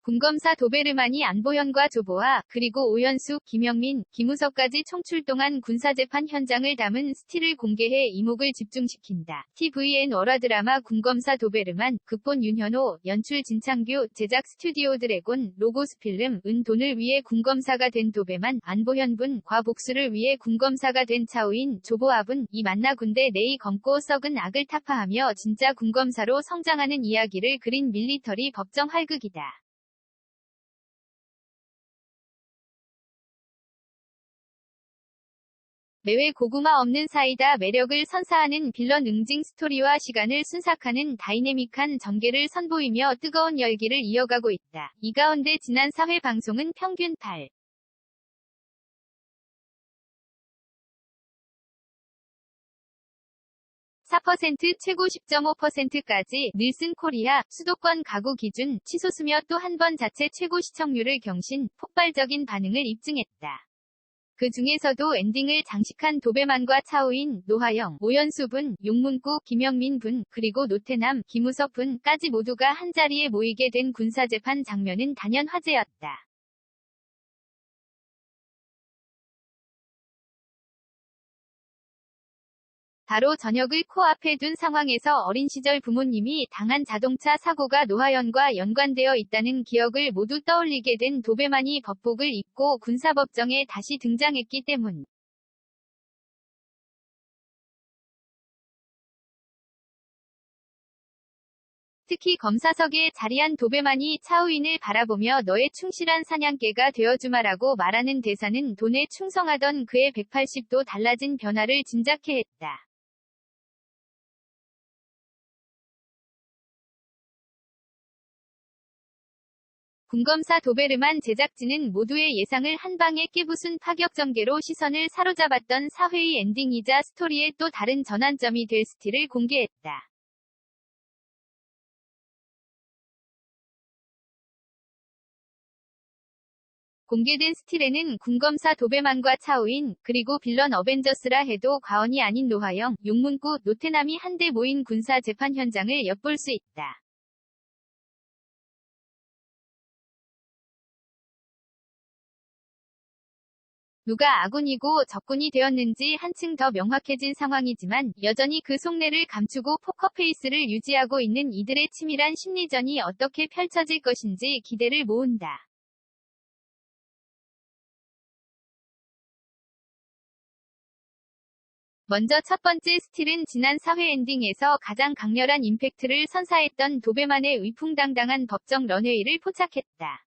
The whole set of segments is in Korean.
군검사 도베르만이 안보현과 조보아, 그리고 오연수, 김영민, 김우석까지 총출동한 군사재판 현장을 담은 스틸을 공개해 이목을 집중시킨다. tvN 월화드라마 군검사 도베르만, 극본 윤현호, 연출 진창규, 제작 스튜디오 드래곤, 로고스필름, 은 돈을 위해 군검사가 된 도베만, 안보현분, 과 복수를 위해 군검사가 된 차우인, 조보아분, 이 만나 군대 내이 검고 썩은 악을 타파하며 진짜 군검사로 성장하는 이야기를 그린 밀리터리 법정 활극이다. 매회 고구마 없는 사이다 매력을 선사하는 빌런 응징 스토리와 시간을 순삭하는 다이내믹한 전개를 선보이며 뜨거운 열기를 이어가고 있다. 이 가운데 지난 4회 방송은 평균 4% 최고 10.5%까지 닐슨 코리아 수도권 가구 기준 치솟으며 또 한 번 자체 최고 시청률을 경신, 폭발적인 반응을 입증했다. 그 중에서도 엔딩을 장식한 도베만과 차우인, 노하영, 오연수분, 용문구, 김영민분, 그리고 노태남, 김우석분까지 모두가 한자리에 모이게 된 군사재판 장면은 단연 화제였다. 바로 저녁을 코앞에 둔 상황에서 어린 시절 부모님이 당한 자동차 사고가 노하연과 연관되어 있다는 기억을 모두 떠올리게 된 도베만이 법복을 입고 군사법정에 다시 등장했기 때문. 특히 검사석에 자리한 도베만이 차우인을 바라보며 너의 충실한 사냥개가 되어주마라고 말하는 대사는 돈에 충성하던 그의 180도 달라진 변화를 짐작케 했다. 군검사 도베르만 제작진은 모두의 예상을 한방에 깨부순 파격 전개로 시선을 사로잡았던 4회의 엔딩이자 스토리의 또 다른 전환점이 될 스틸을 공개했다. 공개된 스틸에는 군검사 도베만과 차우인, 그리고 빌런 어벤져스라 해도 과언이 아닌 노하영, 용문구, 노태남이 한데 모인 군사 재판 현장을 엿볼 수 있다. 누가 아군이고 적군이 되었는지 한층 더 명확해진 상황이지만 여전히 그 속내를 감추고 포커페이스를 유지하고 있는 이들의 치밀한 심리전이 어떻게 펼쳐질 것인지 기대를 모은다. 먼저 첫 번째 스틸은 지난 4회 엔딩에서 가장 강렬한 임팩트를 선사했던 도베만의 위풍당당한 법정 런웨이를 포착했다.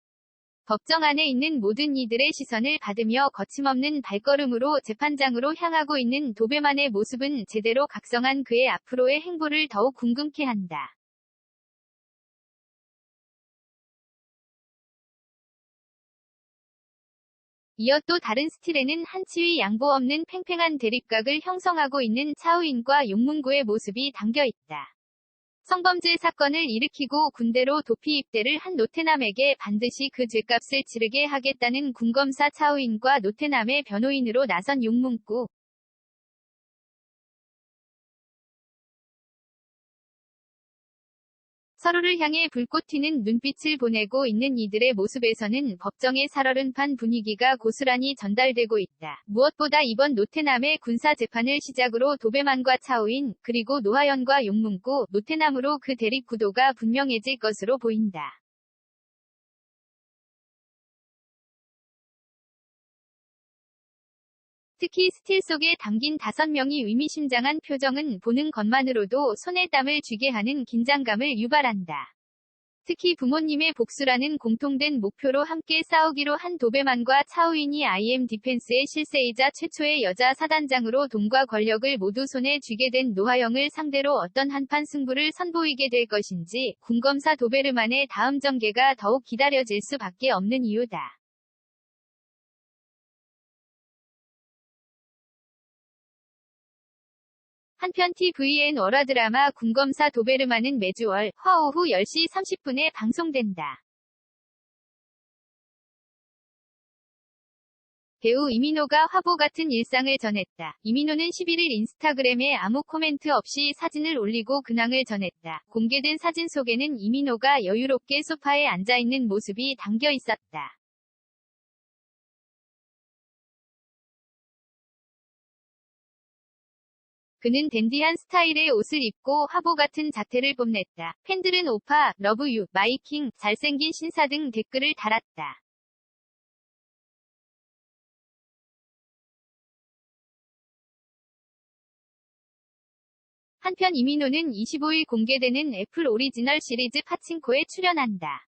법정 안에 있는 모든 이들의 시선을 받으며 거침없는 발걸음으로 재판장으로 향하고 있는 도베만의 모습은 제대로 각성한 그의 앞으로의 행보를 더욱 궁금케 한다. 이어 또 다른 스틸에는 한치위 양보 없는 팽팽한 대립각을 형성하고 있는 차우인과 용문구의 모습이 담겨 있다. 성범죄 사건을 일으키고 군대로 도피 입대를 한 노태남에게 반드시 그 죗값을 치르게 하겠다는 군검사 차우인과 노태남의 변호인으로 나선 용문구. 서로를 향해 불꽃 튀는 눈빛을 보내고 있는 이들의 모습에서는 법정의 살얼음판 분위기가 고스란히 전달되고 있다. 무엇보다 이번 노태남의 군사재판을 시작으로 도베만과 차우인, 그리고 노하연과 용문구, 노태남으로 그 대립 구도가 분명해질 것으로 보인다. 특히 스틸 속에 담긴 5명이 의미심장한 표정은 보는 것만으로도 손에 땀을 쥐게 하는 긴장감을 유발한다. 특히 부모님의 복수라는 공통된 목표로 함께 싸우기로 한 도베만과 차우인이 IM 디펜스의 실세이자 최초의 여자 사단장으로 돈과 권력을 모두 손에 쥐게 된 노하영을 상대로 어떤 한판 승부를 선보이게 될 것인지 군검사 도베르만의 다음 전개가 더욱 기다려질 수밖에 없는 이유다. 한편 tvN 월화드라마 군검사 도베르만은 매주 화 오후 10시 30분에 방송된다. 배우 이민호가 화보 같은 일상을 전했다. 이민호는 11일 인스타그램에 아무 코멘트 없이 사진을 올리고 근황을 전했다. 공개된 사진 속에는 이민호가 여유롭게 소파에 앉아있는 모습이 담겨 있었다. 그는 댄디한 스타일의 옷을 입고 화보 같은 자태를 뽐냈다. 팬들은 오파, 러브 유, 마이킹, 잘생긴 신사 등 댓글을 달았다. 한편 이민호는 25일 공개되는 애플 오리지널 시리즈 파친코에 출연한다.